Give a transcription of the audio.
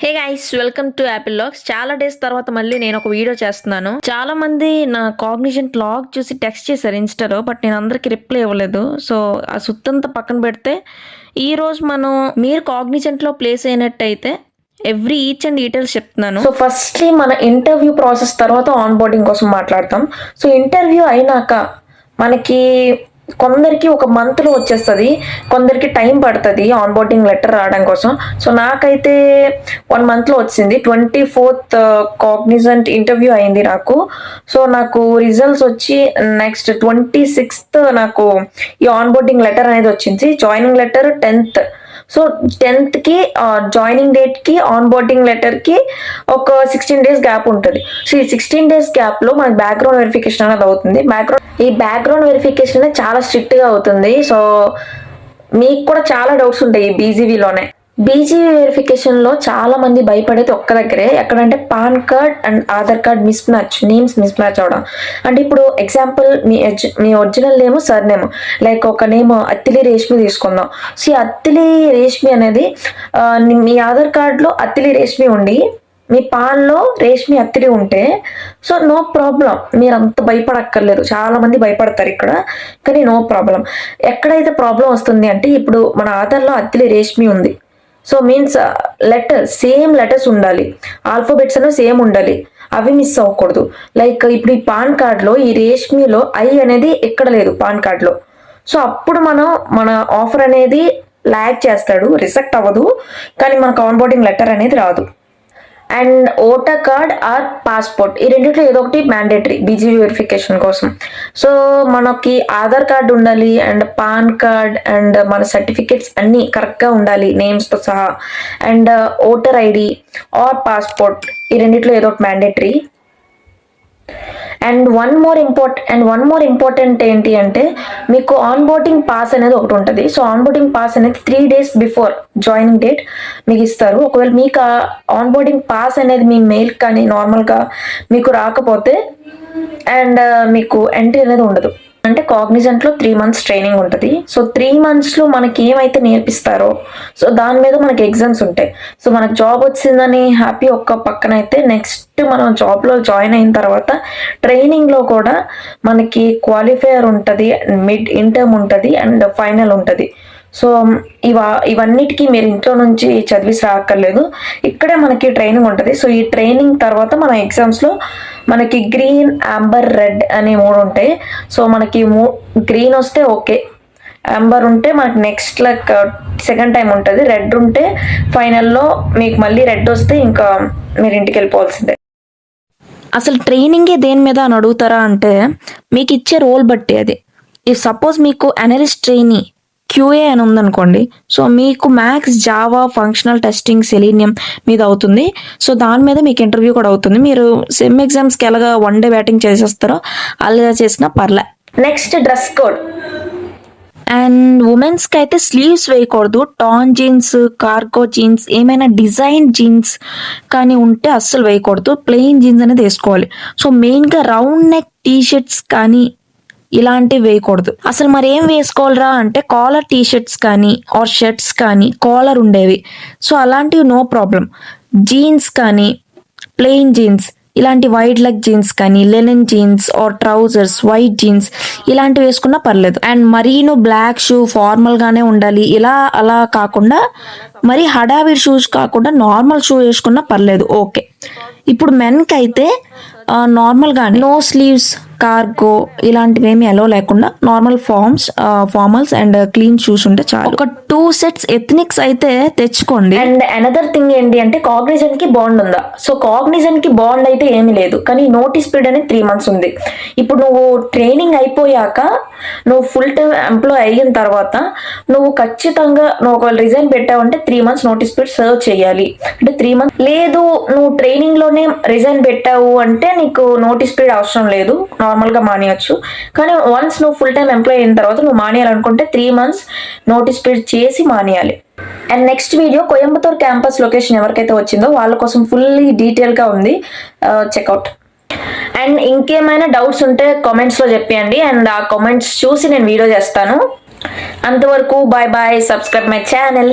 Hey guys, welcome to apple logs. చాలా days తర్వాత మళ్ళీ నేను ఒక వీడియో చేస్తున్నాను. చాలా మంది నా కాగ్నిజెంట్ లాగ్ చూసి టెక్స్ట్ చేశారు ఇన్స్టాలో, బట్ నేను అందరికి రిప్లై ఇవ్వలేదు. సో ఆ సుత్తంతా పక్కన పెడితే ఈ రోజు మనం మీరు కాగ్నిజెంట్ లో ప్లేస్ అయినట్టయితే ఈచ్ అండ్ డీటెయిల్స్ చెప్తున్నాను. సో ఫస్ట్లీ మన ఇంటర్వ్యూ ప్రాసెస్ తర్వాత ఆన్ బోర్డింగ్ కోసం మాట్లాడతాం. సో ఇంటర్వ్యూ అయినాక మనకి కొందరికి ఒక మంత్లో వచ్చేస్తుంది, కొందరికి టైం పడుతుంది ఆన్ బోర్డింగ్ లెటర్ రావడం కోసం. సో నాకైతే 1 monthలో వచ్చింది. 24th కాగ్నిజెంట్ ఇంటర్వ్యూ అయింది నాకు. సో నాకు రిజల్ట్స్ వచ్చి నెక్స్ట్ 26th నాకు ఈ ఆన్ బోర్డింగ్ లెటర్ అనేది వచ్చింది. Joining letter 10th. So 10th కి జాయినింగ్ డేట్ కి ఆన్ బోర్డింగ్ లెటర్ కి ఒక 16 days గ్యాప్ ఉంటుంది. సో ఈ 16 days గ్యాప్ లో మనకి బ్యాక్గ్రౌండ్ వెరిఫికేషన్ అనేది అవుతుంది. ఈ బ్యాక్గ్రౌండ్ వెరిఫికేషన్ చాలా స్ట్రిక్ట్ గా అవుతుంది. సో మీకు కూడా చాలా డౌట్స్ ఉంటాయి ఈ బీజీవీలోనే. బీజీవీ వెరిఫికేషన్ లో చాలా మంది భయపడేది ఒక్క దగ్గరే, ఎక్కడంటే PAN card and Aadhaar card names mismatch అవడం. అంటే ఇప్పుడు ఎగ్జాంపుల్ మీ ఒరిజినల్ నేమ్ సర్ నేమ్, లైక్ ఒక నేమ్ అత్తిలి రేష్మి తీసుకుందాం. సో ఈ అత్తిలి రేష్మి అనేది మీ ఆధార్ కార్డులో అత్తిలి రేష్మి ఉండి మీ పాన్లో రేష్మి అత్తిలి ఉంటే సో నో ప్రాబ్లం, మీరు అంత భయపడక్కర్లేదు. చాలా మంది భయపడతారు ఇక్కడ, కానీ నో ప్రాబ్లం. ఎక్కడైతే ప్రాబ్లం వస్తుంది అంటే ఇప్పుడు మన ఆధార్లో అత్తిలి రేష్మి ఉంది. సో మీన్స్ సేమ్ లెటర్స్ ఉండాలి, ఆల్ఫాబెట్స్ అనేవి సేమ్ ఉండాలి, అవి మిస్ అవ్వకూడదు. లైక్ ఇప్పుడు ఈ పాన్ కార్డ్లో ఈ రేష్మిలో ఐ అనేది ఎక్కడ లేదు పాన్ కార్డ్లో. సో అప్పుడు మన ఆఫర్ అనేది ల్యాగ్ చేస్తాడు, రిజెక్ట్ అవ్వదు, కానీ మనకు ఆన్ బోర్డింగ్ లెటర్ అనేది రాదు. And voter card or passport, ఈ రెండిట్లో ఏదో ఒకటి మ్యాండేటరీ బీజీవీ వెరిఫికేషన్ కోసం. సో మనకి ఆధార్ కార్డ్ ఉండాలి అండ్ పాన్ కార్డ్ అండ్ మన సర్టిఫికేట్స్ అన్నీ కరెక్ట్గా ఉండాలి నేమ్స్తో సహా. And voter ID are passport, ఈ రెండిట్లో ఏదో ఒకటి mandatory. And one more important ఏంటి అంటే మీకు ఆన్ బోర్డింగ్ పాస్ అనేది ఒకటి ఉంటుంది. సో ఆన్ బోర్డింగ్ పాస్ అనేది 3 days బిఫోర్ జాయినింగ్ డేట్ మీకు ఇస్తారు. ఒకవేళ మీకు ఆన్ బోర్డింగ్ పాస్ అనేది మీ మెయిల్ కానీ నార్మల్గా మీకు రాకపోతే అండ్ మీకు ఎంట్రీ అనేది ఉండదు. అంటే కాగ్నిజెంట్లో 3 months ట్రైనింగ్ ఉంటుంది. సో 3 monthsలో మనకి ఏమైతే నేర్పిస్తారో సో దాని మీద మనకి ఎగ్జామ్స్ ఉంటాయి. సో మనకు జాబ్ వచ్చిందని హ్యాపీ ఒక్క పక్కన అయితే, నెక్స్ట్ మనం జాబ్లో జాయిన్ అయిన తర్వాత ట్రైనింగ్లో కూడా మనకి క్వాలిఫైయర్ ఉంటుంది, మిడ్ ఇంటర్మ్ ఉంటుంది అండ్ ఫైనల్ ఉంటుంది. సో ఇవన్నిటికీ మీరు ఇంట్లో నుంచి చదివిసి రాక్కర్లేదు, ఇక్కడే మనకి ట్రైనింగ్ ఉంటుంది. సో ఈ ట్రైనింగ్ తర్వాత మన ఎగ్జామ్స్లో మనకి గ్రీన్, ఆంబర్, రెడ్ అనే 3 ఉంటాయి. సో మనకి గ్రీన్ వస్తే ఓకే, ఆంబర్ ఉంటే మనకి నెక్స్ట్ లైక్ సెకండ్ టైం ఉంటుంది, రెడ్ ఉంటే ఫైనల్లో మీకు మళ్ళీ రెడ్ వస్తే ఇంకా మీరు ఇంటికి వెళ్ళిపోవాల్సిందే. అసలు ట్రైనింగే దేని మీద అని అడుగుతారా అంటే మీకు ఇచ్చే రోల్ బట్టి అది. ఇఫ్ సపోజ్ మీకు అనలిస్ట్ ట్రైనీ క్యూఏ అని ఉందనుకోండి, సో మీకు maths, Java, functional testing, selenium మీద అవుతుంది. సో దాని మీద మీకు ఇంటర్వ్యూ కూడా అవుతుంది. మీరు సెమ్ ఎగ్జామ్స్కి ఎలాగా 1 day బ్యాటింగ్ చేసేస్తారో అలా చేసినా పర్లే. Next dress code. అండ్ ఉమెన్స్కి అయితే స్లీవ్స్ వేయకూడదు. టాన్ జీన్స్, కార్గో జీన్స్, ఏమైనా డిజైన్ జీన్స్ కానీ ఉంటే అస్సలు వేయకూడదు. ప్లెయిన్ జీన్స్ అనేది వేసుకోవాలి. సో మెయిన్గా రౌండ్ నెక్ టీషర్ట్స్ కానీ ఇలాంటివి వేయకూడదు. అసలు మరి ఏం వేసుకోవాలరా అంటే కాలర్ టీషర్ట్స్ కానీ ఆర్ షర్ట్స్ కానీ కాలర్ ఉండేవి. సో అలాంటివి నో ప్రాబ్లం. జీన్స్ కానీ ప్లెయిన్ జీన్స్, ఇలాంటి వైడ్ లెగ్ జీన్స్ కానీ linen jeans or trousers, white jeans ఇలాంటివి వేసుకున్నా పర్లేదు. అండ్ మరీను బ్లాక్ షూ ఫార్మల్గానే ఉండాలి. ఇలా అలా కాకుండా మరి హడావిడి షూస్ కాకుండా నార్మల్ షూ వేసుకున్నా పర్లేదు, ఓకే. ఇప్పుడు మెన్కి అయితే నార్మల్గానే నో స్లీవ్స్, కార్గో ఇలాంటివి ఏమి అలో లేకుండా normal formals and clean shoes ఉంటే చాలు. ఒక 2 sets ఎథ్నిక్స్ అయితే తెచ్చుకోండి. అండ్ అనదర్ థింగ్ ఏంటి అంటే కాగ్నిజెంట్ కి బాండ్ ఉందా? సో కాగ్నిజెంట్ కి బాండ్ అయితే ఏమీ లేదు, కానీ నోటీస్ పీరియడ్ అనేది 3 months ఉంది. ఇప్పుడు నువ్వు ట్రైనింగ్ అయిపోయాక నువ్వు ఫుల్ టైం ఎంప్లాయ్ అయిన తర్వాత నువ్వు ఖచ్చితంగా ఒకవేళ రిజైన్ పెట్టావంటే 3 months నోటీస్ పీరియడ్ సర్వ్ చేయాలి. అంటే 3 months లేదు, నువ్వు ట్రైనింగ్ లోనే రిజైన్ పెట్టావు అంటే నీకు నోటీస్ పీరియడ్ అవసరం లేదు, నార్మల్గా మానేయచ్చు. కానీ వన్స్ నువ్వు ఫుల్ టైం ఎంప్లాయ్ అయిన తర్వాత నువ్వు మానేయాలనుకుంటే 3 months నోటీస్ పీరియడ్ చేసి మానేయాలి. And next video Coimbatore campus location ఎవరికైతే వచ్చిందో వాళ్ళ కోసం ఫుల్లీ డీటెయిల్గా ఉంది, చెక్అవుట్. అండ్ ఇంకేమైనా డౌట్స్ ఉంటే కామెంట్స్లో చెప్పండి, అండ్ ఆ కామెంట్స్ చూసి నేను వీడియో చేస్తాను. అంతవరకు bye bye, subscribe my channel.